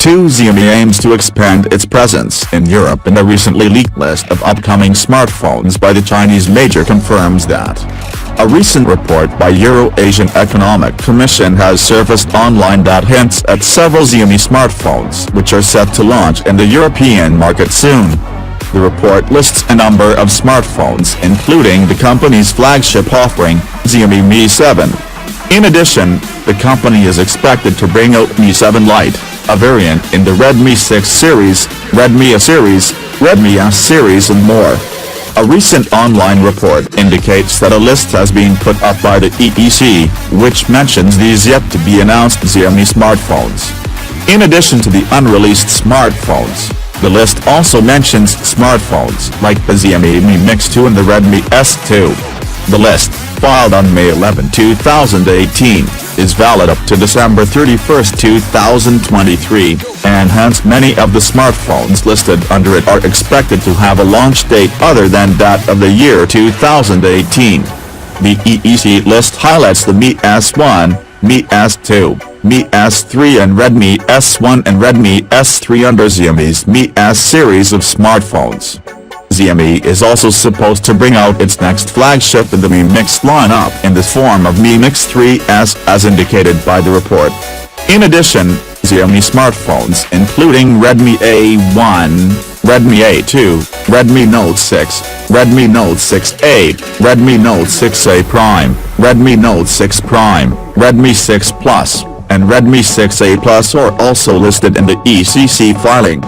2, Xiaomi aims to expand its presence in Europe, and a recently leaked list of upcoming smartphones by the Chinese major confirms that. A recent report by Euroasian Economic Commission has surfaced online that hints at several Xiaomi smartphones which are set to launch in the European market soon. The report lists a number of smartphones including the company's flagship offering, Xiaomi Mi 7. In addition, the company is expected to bring out Mi 7 Lite, a variant in the Redmi 6 series, Redmi A series, Redmi S series and more. A recent online report indicates that a list has been put up by the EEC, which mentions these yet to be announced Xiaomi smartphones. In addition to the unreleased smartphones, the list also mentions smartphones like the Xiaomi Mi Mix 2 and the Redmi S2. The list, filed on May 11, 2018, is valid up to December 31, 2023, and hence many of the smartphones listed under it are expected to have a launch date other than that of the year 2018. The EEC list highlights the Mi S1, Mi S2, Mi S3 and Redmi S1 and Redmi S3 under Xiaomi's Mi S series of smartphones. Xiaomi is also supposed to bring out its next flagship in the Mi Mix lineup in the form of Mi Mix 3S as indicated by the report. In addition, Xiaomi smartphones including Redmi A1, Redmi A2, Redmi Note 6, Redmi Note 6A, Redmi Note 6A Prime, Redmi Note 6 Prime, Redmi 6 Plus, and Redmi 6A Plus are also listed in the ECC filing.